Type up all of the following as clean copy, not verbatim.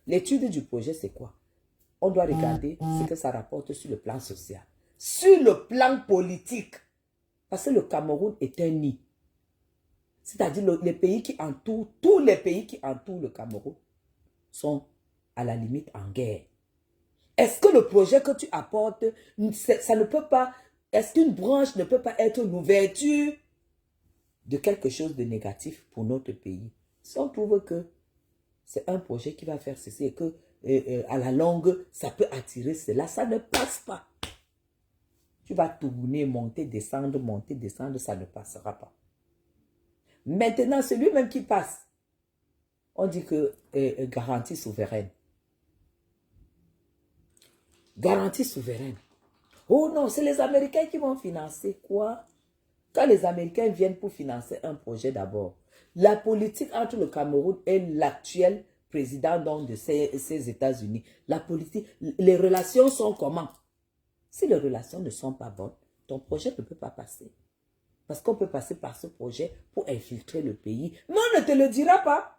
L'étude du projet, c'est quoi? On doit regarder ce que ça rapporte sur le plan social, sur le plan politique. Parce que le Cameroun est un nid. C'est-à-dire les pays qui entourent, tous les pays qui entourent le Cameroun sont à la limite en guerre. Est-ce que le projet que tu apportes, ça ne peut pas, est-ce qu'une branche ne peut pas être une ouverture de quelque chose de négatif pour notre pays? Si on trouve que c'est un projet qui va faire ceci et que à la longue, ça peut attirer cela, ça ne passe pas. Tu vas tourner, monter, descendre, ça ne passera pas. Maintenant, celui même qui passe, on dit que garantie souveraine. Garantie souveraine. Oh non, c'est les Américains qui vont financer. Quoi? Quand les Américains viennent pour financer un projet d'abord, la politique entre le Cameroun et l'actuel président donc, de ces États-Unis, la politique, les relations sont comment? Si les relations ne sont pas bonnes, ton projet ne peut pas passer. Parce qu'on peut passer par ce projet pour infiltrer le pays. Mais on ne te le dira pas.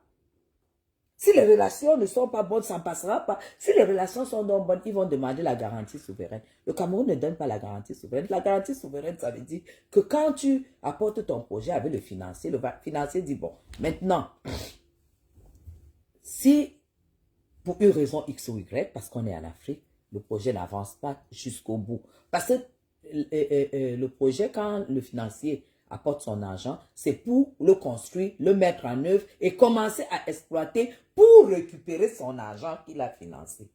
Si les relations ne sont pas bonnes, ça ne passera pas. Si les relations sont donc bonnes, ils vont demander la garantie souveraine. Le Cameroun ne donne pas la garantie souveraine. La garantie souveraine, ça veut dire que quand tu apportes ton projet avec le financier dit, bon, maintenant, si pour une raison X ou Y, parce qu'on est en Afrique, le projet n'avance pas jusqu'au bout. Parce que le projet, quand le financier apporte son argent, c'est pour le construire, le mettre en œuvre et commencer à exploiter pour récupérer son argent qu'il a financé.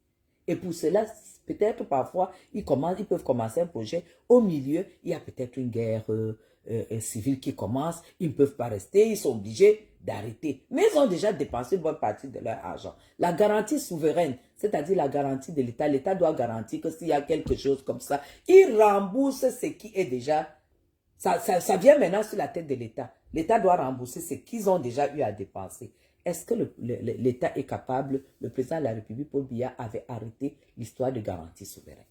Et pour cela, peut-être parfois, ils peuvent commencer un projet. Au milieu, il y a peut-être une guerre civile qui commence. Ils ne peuvent pas rester, ils sont obligés d'arrêter. Mais ils ont déjà dépensé une bonne partie de leur argent. La garantie souveraine, c'est-à-dire la garantie de l'État, l'État doit garantir que s'il y a quelque chose comme ça, il rembourse ce qui est déjà... Ça vient maintenant sur la tête de l'État. L'État doit rembourser ce qu'ils ont déjà eu à dépenser. Est-ce que l'État est capable? Le président de la République, Paul Biya, avait arrêté l'histoire de garantie souveraine.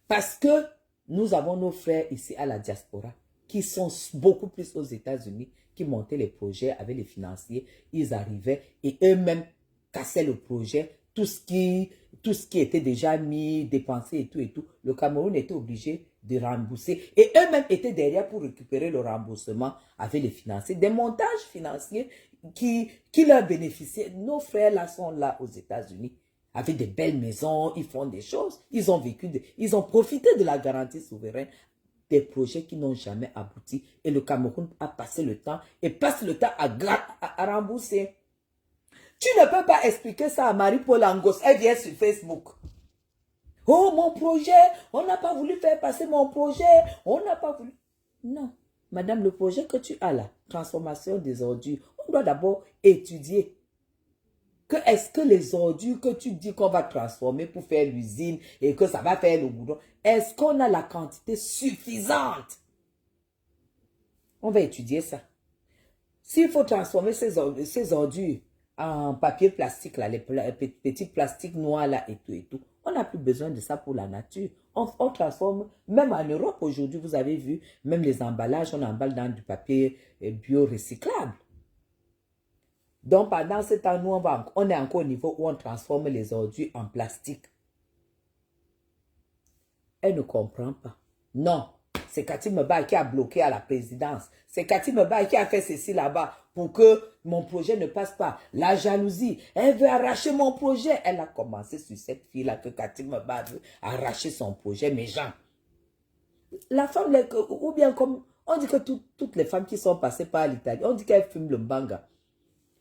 Parce que nous avons nos frères ici à la diaspora qui sont beaucoup plus aux États-Unis, qui montaient les projets avec les financiers. Ils arrivaient et eux-mêmes cassaient le projet. Tout ce qui était déjà mis, dépensé et tout. Le Cameroun était obligé de rembourser. Et eux-mêmes étaient derrière pour récupérer le remboursement avec les financiers. Des montages financiers qui leur bénéficiaient. Nos frères là sont là aux États-Unis avec des belles maisons, ils font des choses. Ils ont profité de la garantie souveraine, des projets qui n'ont jamais abouti. Et le Cameroun a passé le temps et passe le temps à rembourser. Tu ne peux pas expliquer ça à Marie-Paul Angos. Elle vient sur Facebook. Oh, mon projet, on n'a pas voulu faire passer mon projet. On n'a pas voulu. Non, madame, le projet que tu as là, transformation des ordures, on doit d'abord étudier. Est-ce que les ordures que tu dis qu'on va transformer pour faire l'usine et que ça va faire le goudron, est-ce qu'on a la quantité suffisante? On va étudier ça. S'il faut transformer ces ordures en papier plastique, là, les petits plastiques noirs là et tout, on n'a plus besoin de ça pour la nature. On transforme, même en Europe aujourd'hui, vous avez vu, même les emballages, on emballe dans du papier biorecyclable. Donc, pendant ce temps, nous, on est encore au niveau où on transforme les ordures en plastique. Elle ne comprend pas. Non, c'est Cathy Meba qui a bloqué à la présidence. C'est Cathy Meba qui a fait ceci là-bas pour que mon projet ne passe pas. La jalousie, elle veut arracher mon projet. Elle a commencé sur cette fille-là que Cathy Meba veut arracher son projet. Mais Jean, la femme, ou bien comme, on dit que toutes les femmes qui sont passées par l'Italie, on dit qu'elles fument le mbanga.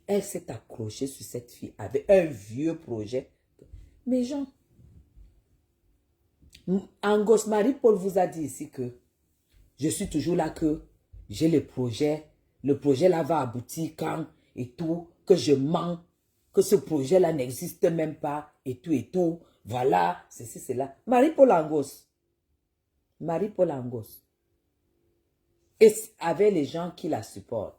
Elle s'est accrochée sur cette fille avec un vieux projet. Mais Jean, Angos Marie-Paul vous a dit ici que je suis toujours là, que j'ai le projet là va aboutir quand et tout, que je mens, que ce projet là n'existe même pas et tout, voilà, ceci, cela. Marie-Paul Angos. Marie-Paul Angos. Et avec les gens qui la supportent.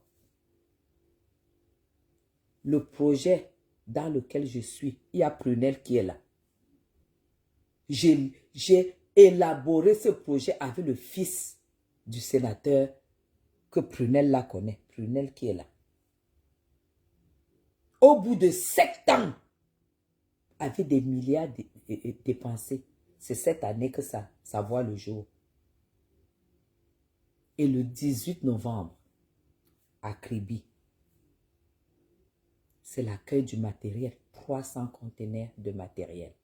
Le projet dans lequel je suis, il y a Prunel qui est là. J'ai élaboré ce projet avec le fils du sénateur que Prunel la connaît. Prunel qui est là. Au bout de 7 ans, avec des milliards dépensés. C'est cette année que ça voit le jour. Et le 18 novembre, à Kribi, c'est l'accueil du matériel. 300 conteneurs de matériel.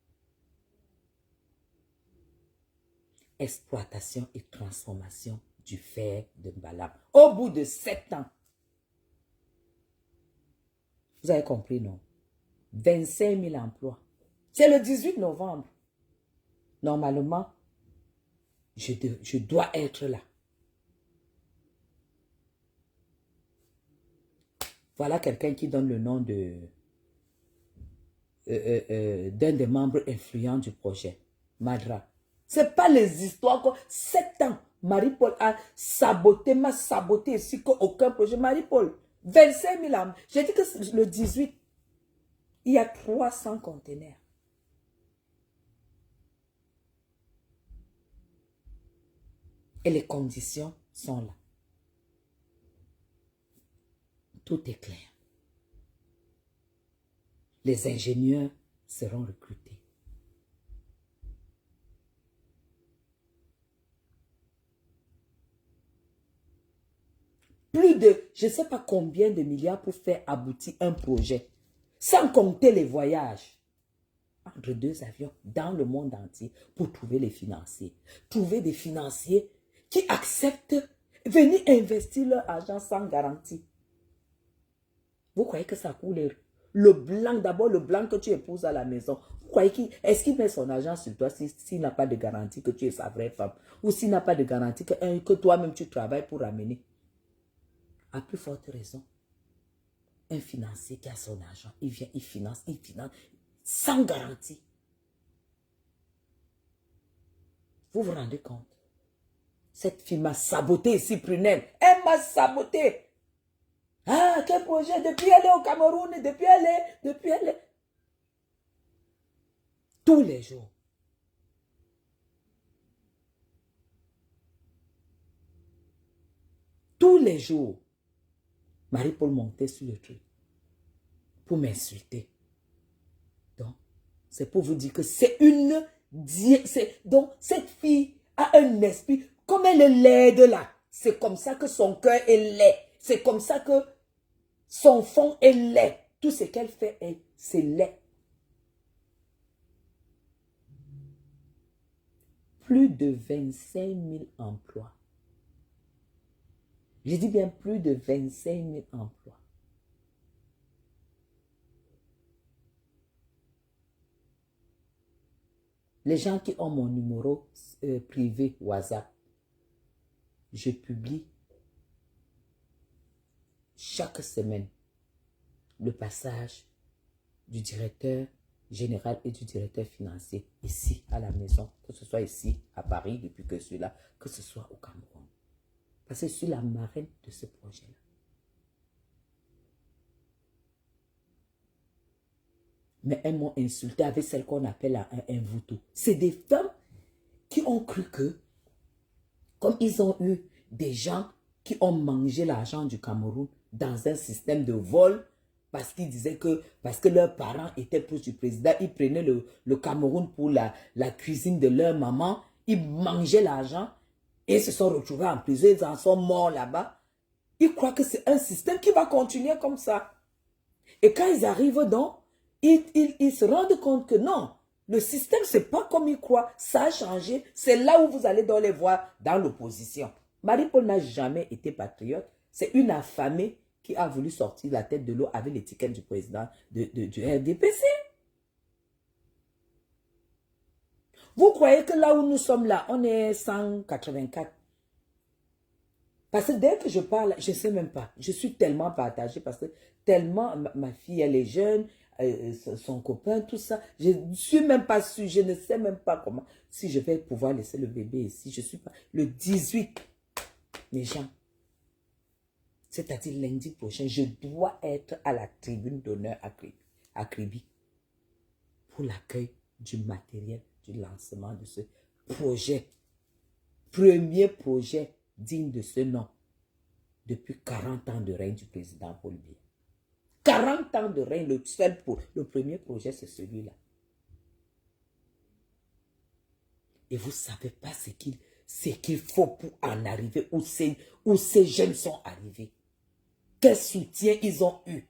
Exploitation et transformation du fer de Mbalam. Au bout de 7 ans. Vous avez compris, non? 25 000 emplois. C'est le 18 novembre. Normalement, je dois être là. Voilà quelqu'un qui donne le nom d'un des membres influents du projet, Madra. Ce n'est pas les histoires que 7 ans, Marie-Paul a saboté, m'a saboté ici qu'aucun projet. Marie-Paul, 25 000 âmes. J'ai dit que le 18, il y a 300 conteneurs. Et les conditions sont là. Tout est clair. Les ingénieurs seront recrutés. Plus de, je ne sais pas combien de milliards pour faire aboutir un projet. Sans compter les voyages entre 2 avions dans le monde entier pour trouver les financiers. Trouver des financiers qui acceptent venir investir leur argent sans garantie. Vous croyez que ça coule le blanc, d'abord le blanc que tu épouses à la maison. Vous croyez est-ce qu'il met son argent sur toi s'il n'a pas de garantie que tu es sa vraie femme? Ou s'il n'a pas de garantie que toi-même tu travailles pour ramener? À plus forte raison, un financier qui a son argent, il vient, il finance, sans garantie. Vous vous rendez compte? Cette fille m'a saboté ici, Prunelle. Elle m'a saboté. Ah, quel projet? Depuis elle est au Cameroun, depuis elle est. Tous les jours. Tous les jours. Marie-Paul montait sur le truc pour m'insulter. Donc, c'est pour vous dire que c'est une... Donc, cette fille a un esprit, comme elle est laide là, c'est comme ça que son cœur est laid. C'est comme ça que son fond est laid. Tout ce qu'elle fait, c'est laid. Plus de 25 000 emplois. Je dis bien plus de 25 000 emplois. Les gens qui ont mon numéro privé WhatsApp, je publie chaque semaine le passage du directeur général et du directeur financier ici à la maison, que ce soit ici à Paris depuis que je suis là, que ce soit au Cameroun. Parce que je suis la marraine de ce projet-là. Mais elles m'ont insulté avec celle qu'on appelle un voutou. C'est des femmes qui ont cru que, comme ils ont eu des gens qui ont mangé l'argent du Cameroun dans un système de vol, parce qu'ils disaient que, parce que leurs parents étaient proches du président, ils prenaient le Cameroun pour la cuisine de leur maman, ils mangeaient l'argent et se sont retrouvés en prison, ils en sont morts là-bas. Ils croient que c'est un système qui va continuer comme ça. Et quand ils arrivent donc, ils se rendent compte que non, le système, ce n'est pas comme ils croient, ça a changé. C'est là où vous allez donc les voir dans l'opposition. Marie-Paul n'a jamais été patriote. C'est une affamée qui a voulu sortir la tête de l'eau avec l'étiquette du président du RDPC. Vous croyez que là où nous sommes là, on est 184. Parce que dès que je parle, je ne sais même pas. Je suis tellement partagée parce que tellement ma fille, elle est jeune, son copain, tout ça. Je ne suis même pas sûre, je ne sais même pas comment. Si je vais pouvoir laisser le bébé ici, je suis pas. Le 18, les gens. C'est-à-dire lundi prochain, je dois être à la tribune d'honneur à Kribi pour l'accueil du matériel, du lancement de ce projet. Premier projet digne de ce nom depuis 40 ans de règne du président Paul Biya. 40 ans de règne, le premier projet, c'est celui-là. Et vous ne savez pas ce qu'il faut pour en arriver, où ces jeunes sont arrivés. Quel soutien ils ont eu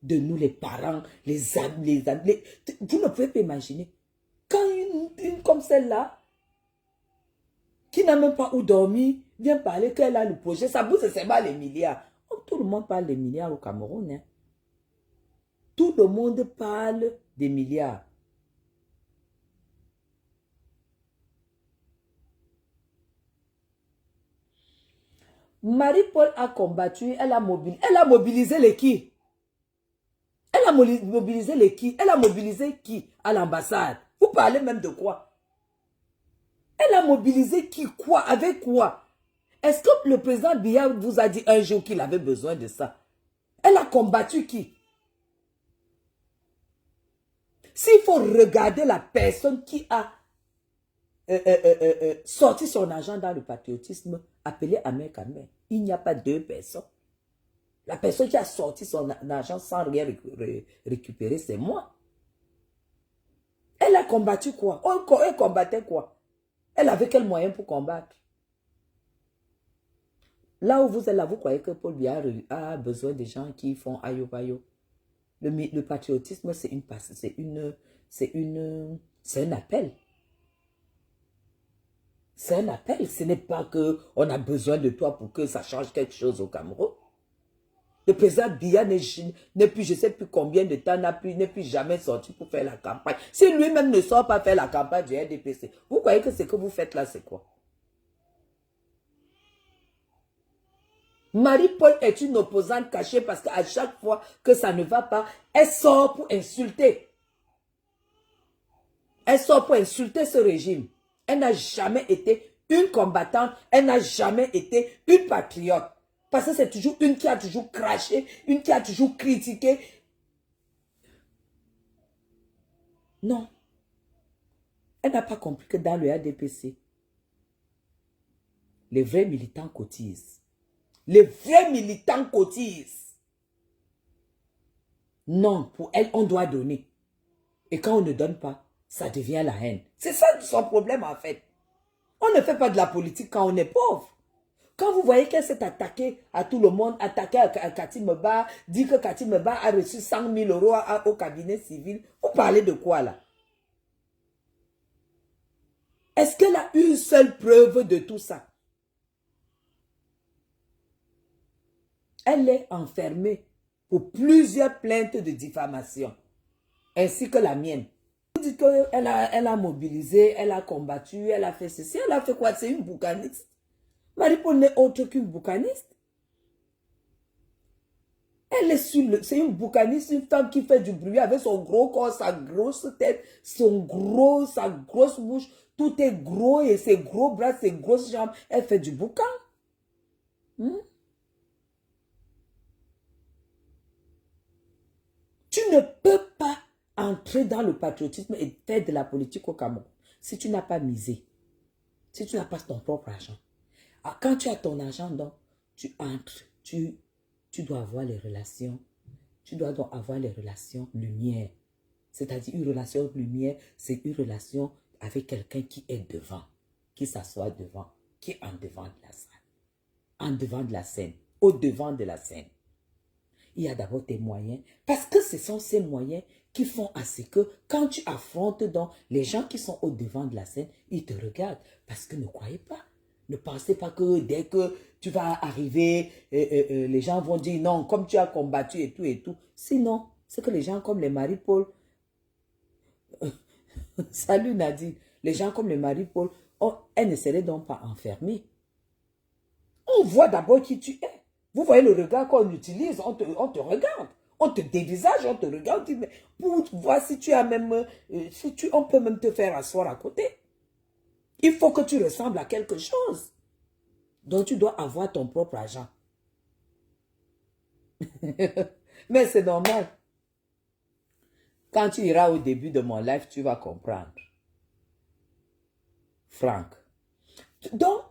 de nous, les parents, les amis, vous ne pouvez pas imaginer. Quand une comme celle-là, qui n'a même pas où dormir, vient parler qu'elle a le projet, ça bout c'est pas les milliards. Oh, tout le monde parle des milliards au Cameroun. Hein. Tout le monde parle des milliards. Marie-Paul a combattu, elle a mobilisé les qui? Elle a mobilisé les qui? Elle a mobilisé qui à l'ambassade? Vous parlez même de quoi? Elle a mobilisé qui? Quoi? Avec quoi? Est-ce que le président Biya vous a dit un jour qu'il avait besoin de ça? Elle a combattu qui? S'il faut regarder la personne qui a sorti son argent dans le patriotisme, appelez Amer Kamel. Il n'y a pas deux personnes. La personne qui a sorti son argent sans rien récupérer, c'est moi. Elle a combattu quoi? Elle combattait quoi? Elle avait quel moyen pour combattre? Là où vous êtes là, vous croyez que Paul Biya a besoin de gens qui font ayo bayo. Le patriotisme, c'est un appel. C'est un appel. Ce n'est pas qu'on a besoin de toi pour que ça change quelque chose au Cameroun. Le président Biya n'est plus, je ne sais plus combien de temps, n'est plus jamais sorti pour faire la campagne. Si lui-même ne sort pas faire la campagne du RDPC, vous croyez que ce que vous faites là, c'est quoi? Marie-Paul est une opposante cachée parce qu'à chaque fois que ça ne va pas, elle sort pour insulter. Elle sort pour insulter ce régime. Elle n'a jamais été une combattante, elle n'a jamais été une patriote. Parce que c'est toujours une qui a toujours craché, une qui a toujours critiqué. Non. Elle n'a pas compris que dans le ADPC, les vrais militants cotisent. Les vrais militants cotisent. Non, pour elle, on doit donner. Et quand on ne donne pas, ça devient la haine. C'est ça son problème en fait. On ne fait pas de la politique quand on est pauvre. Quand vous voyez qu'elle s'est attaquée à tout le monde, attaquée à Cathy Meba, dit que Cathy Meba a reçu 100 000 euros au cabinet civil, vous parlez de quoi là? Est-ce qu'elle a une seule preuve de tout ça? Elle est enfermée pour plusieurs plaintes de diffamation, ainsi que la mienne. Vous dites qu'elle a mobilisé, elle a combattu, elle a fait ceci, elle a fait quoi? C'est une boucaniste. Marie-Paul n'est autre qu'une boucaniste. Elle est c'est une boucaniste, une femme qui fait du bruit avec son gros corps, sa grosse tête, sa grosse bouche. Tout est gros et ses gros bras, ses grosses jambes. Elle fait du boucan. Tu ne peux pas entrer dans le patriotisme et faire de la politique au Cameroun si tu n'as pas misé, si tu n'as pas ton propre argent. Quand tu as ton argent, donc, tu entres, tu dois avoir les relations. Tu dois donc avoir les relations lumière. C'est-à-dire une relation lumière, c'est une relation avec quelqu'un qui est devant, qui s'assoit devant, qui est en devant de la salle, en devant de la scène, au devant de la scène. Il y a d'abord tes moyens, parce que ce sont ces moyens qui font à ce que quand tu affrontes donc les gens qui sont au devant de la scène, ils te regardent, parce que ne croyez pas. Ne pensez pas que dès que tu vas arriver, les gens vont dire non, comme tu as combattu et tout et tout. Sinon, c'est que les gens comme les Marie-Paul, salut Nadine, les gens comme les Marie-Paul, elles ne seraient donc pas enfermées. On voit d'abord qui tu es. Vous voyez le regard qu'on utilise, on te regarde. On te dévisage, on te regarde, on dit, mais pour voir si tu as même, on peut même te faire asseoir à côté. Il faut que tu ressembles à quelque chose. Donc, tu dois avoir ton propre argent. Mais c'est normal. Quand tu iras au début de mon live, tu vas comprendre. Franck. Donc,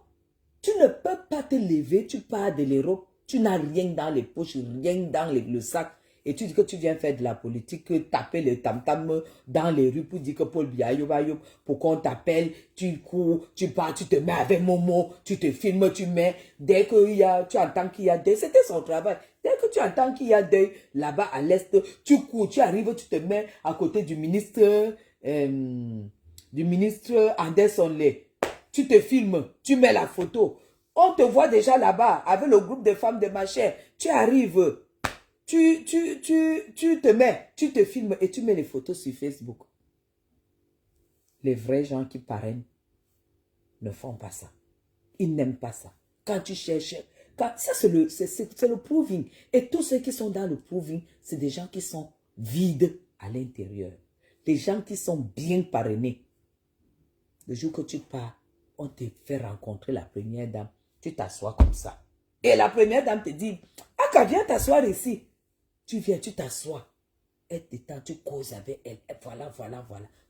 tu ne peux pas te lever, tu pars de l'Europe, tu n'as rien dans les poches, rien dans le sac. et tu dis que tu viens faire de la politique, taper les tam-tam dans les rues pour dire que Paul Biya, pour qu'on t'appelle, tu cours, tu pars, tu te mets avec Momo, tu te filmes, tu mets, dès que tu entends qu'il y a deuil, c'était son travail. Dès que tu entends qu'il y a deuil, là-bas à l'est, tu cours, tu arrives, tu te mets à côté du ministre Anderson Lee. Tu te filmes, tu mets la photo. On te voit déjà là-bas avec le groupe de femmes de ma chère. Tu arrives, tu te mets, tu te filmes et tu mets les photos sur Facebook. Les vrais gens qui parrainent ne font pas ça. Ils n'aiment pas ça. Quand tu cherches, ça c'est le proving. Et tous ceux qui sont dans le proving, c'est des gens qui sont vides à l'intérieur. Des gens qui sont bien parrainés. Le jour que tu pars, on te fait rencontrer la première dame. Tu t'assois comme ça. Et la première dame te dit, Aka, viens t'asseoir ici. Tu viens, tu t'assois. Elle t'étend, tu causes avec elle. Et voilà.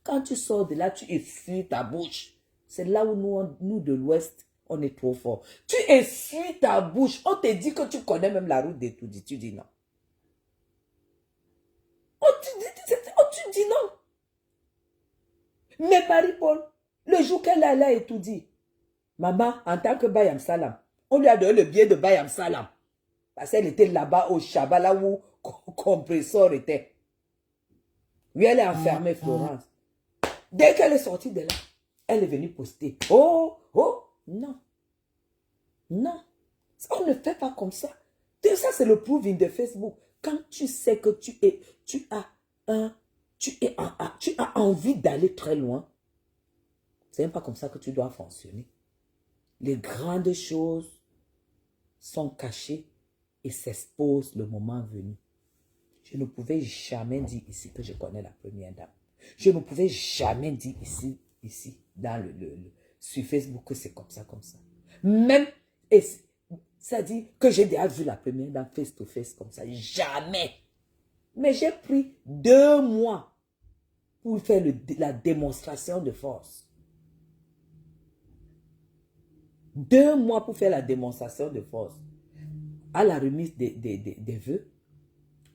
Quand tu sors de là, tu essuies ta bouche. C'est là où nous de l'Ouest, on est trop fort. Tu essuies ta bouche. On te dit que tu connais même la route des Toudis. Tu dis non. Tu dis non. Mais Marie-Paul, le jour qu'elle allait à Etoudi, maman, en tant que Bayam Salam, on lui a donné le billet de Bayam Salam. Parce qu'elle était là-bas au Chabat, là où compresseur était. Oui, elle est enfermée, Florence. Dès qu'elle est sortie de là, elle est venue poster. Oh, non. Non. On ne fait pas comme ça. Ça, c'est le proving de Facebook. Quand tu sais que tu as envie d'aller très loin, c'est même pas comme ça que tu dois fonctionner. Les grandes choses sont cachées et s'exposent le moment venu. Je ne pouvais jamais dire ici que je connais la première dame. Je ne pouvais jamais dire ici, sur Facebook que c'est comme ça. Même, ça dit que j'ai déjà vu la première dame face to face comme ça. Jamais. Mais j'ai pris 2 mois pour faire la démonstration de force. 2 mois pour faire la démonstration de force. À la remise des vœux,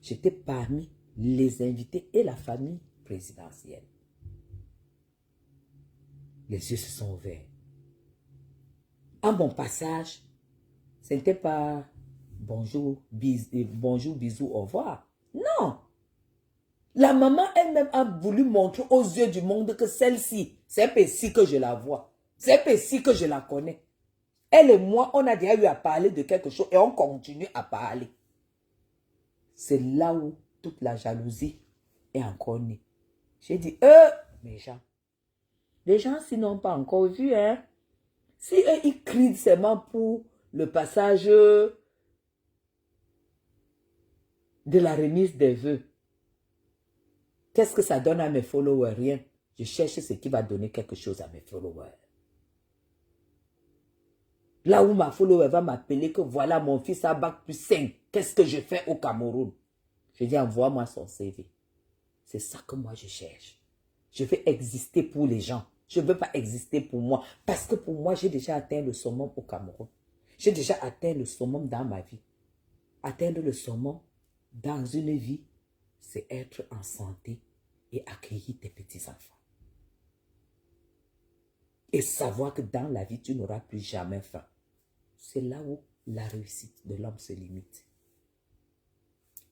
j'étais parmi les invités et la famille présidentielle. Les yeux se sont ouverts. À mon passage, ce n'était pas bonjour, bisous, au revoir. Non. La maman elle-même a voulu montrer aux yeux du monde que celle-ci, c'est ici que je la vois. C'est ici que je la connais. Elle et moi, on a déjà eu à parler de quelque chose et on continue à parler. C'est là où toute la jalousie est encore née. J'ai dit, les gens s'ils n'ont pas encore vu, hein. Si eux, ils crient seulement pour le passage de la remise des vœux, qu'est-ce que ça donne à mes followers? Rien. Je cherche ce qui va donner quelque chose à mes followers. Là où ma follower va m'appeler que voilà, mon fils a bac plus 5. Qu'est-ce que je fais au Cameroun? Je dis, envoie-moi son CV. C'est ça que moi je cherche. Je veux exister pour les gens. Je ne veux pas exister pour moi. Parce que pour moi, j'ai déjà atteint le summum au Cameroun. J'ai déjà atteint le summum dans ma vie. Atteindre le summum dans une vie, c'est être en santé et accueillir tes petits-enfants. Et savoir que dans la vie, tu n'auras plus jamais faim. C'est là où la réussite de l'homme se limite.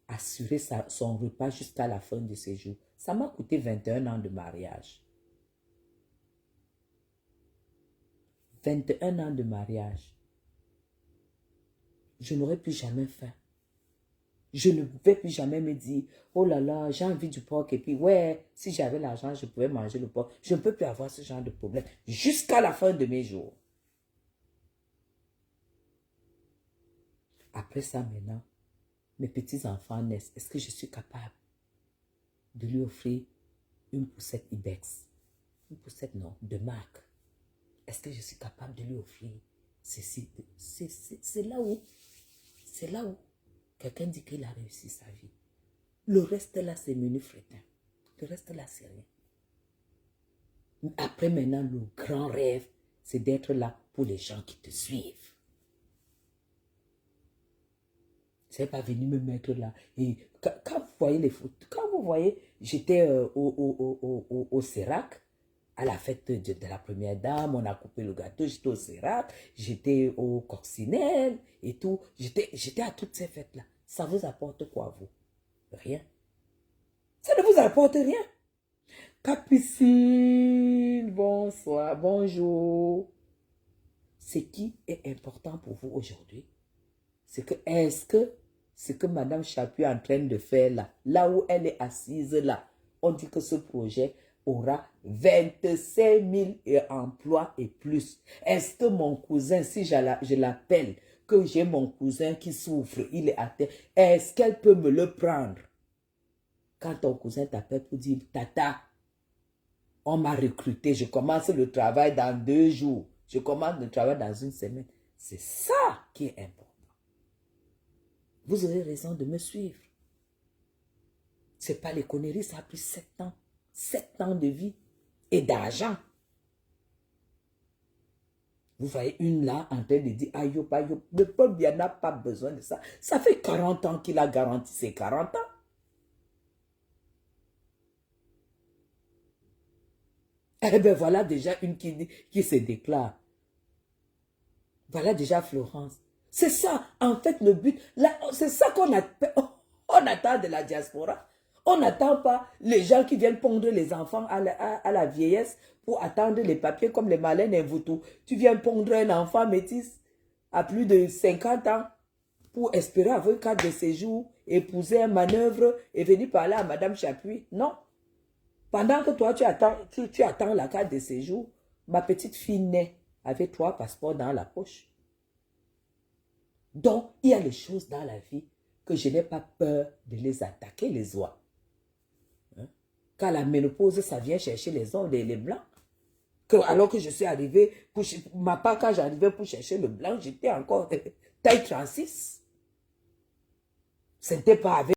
Assurer son repas jusqu'à la fin de ses jours. Ça m'a coûté 21 ans de mariage. 21 ans de mariage. Je n'aurai plus jamais faim. Je ne vais plus jamais me dire, oh là là, j'ai envie du porc et puis ouais, si j'avais l'argent, je pouvais manger le porc. Je ne peux plus avoir ce genre de problème jusqu'à la fin de mes jours. Après ça maintenant, mes petits-enfants naissent. Est-ce que je suis capable de lui offrir une poussette Ibex? Une poussette, non, de marque. Est-ce que je suis capable de lui offrir ceci? C'est là où quelqu'un dit qu'il a réussi sa vie. Le reste là, c'est menu frétin. Le reste là, c'est rien. Après maintenant, le grand rêve, c'est d'être là pour les gens qui te suivent. C'est pas venu me mettre là. Et quand vous voyez les photos, quand vous voyez, j'étais au CERAC, à la fête de la première dame, on a coupé le gâteau, j'étais au CERAC, j'étais au Coccinelle et tout. J'étais à toutes ces fêtes-là. Ça vous apporte quoi, vous? Rien. Ça ne vous apporte rien. Capucine, bonsoir, bonjour. Ce qui est important pour vous aujourd'hui, c'est que est-ce que ce que Madame Chapuis est en train de faire là, là où elle est assise là, on dit que ce projet aura 25 000 emplois et plus. Est-ce que mon cousin, si je l'appelle, que j'ai mon cousin qui souffre, il est à terre, est-ce qu'elle peut me le prendre? Quand ton cousin t'appelle pour dire, Tata, on m'a recruté, je commence le travail dans 2 jours, je commence le travail dans 1 semaine. C'est ça qui est important. Vous aurez raison de me suivre. Ce n'est pas les conneries, ça a pris 7 ans. 7 ans de vie et d'argent. Vous voyez une là en train de dire, aïe, aïe, le peuple n'a pas besoin de ça. Ça fait 40 ans qu'il a garanti ses 40 ans. Eh bien, voilà déjà une qui se déclare. Voilà déjà Florence. C'est ça, en fait, le but. C'est ça qu'on attend de la diaspora. On n'attend pas les gens qui viennent pondre les enfants à la vieillesse pour attendre les papiers comme les Malènes et Voutou. Tu viens pondre un enfant métis à plus de 50 ans pour espérer avoir une carte de séjour, épouser un manœuvre et venir parler à Madame Chapuis. Non. Pendant que toi, tu attends la carte de séjour, ma petite fille naît avec 3 passeports dans la poche. Donc, il y a les choses dans la vie que je n'ai pas peur de les attaquer, les oies. Hein? Quand la ménopause, ça vient chercher les hommes, les blancs. Alors que je suis arrivée, ma part, quand j'arrivais pour chercher le blanc, j'étais encore taille 36. Ce n'était pas avec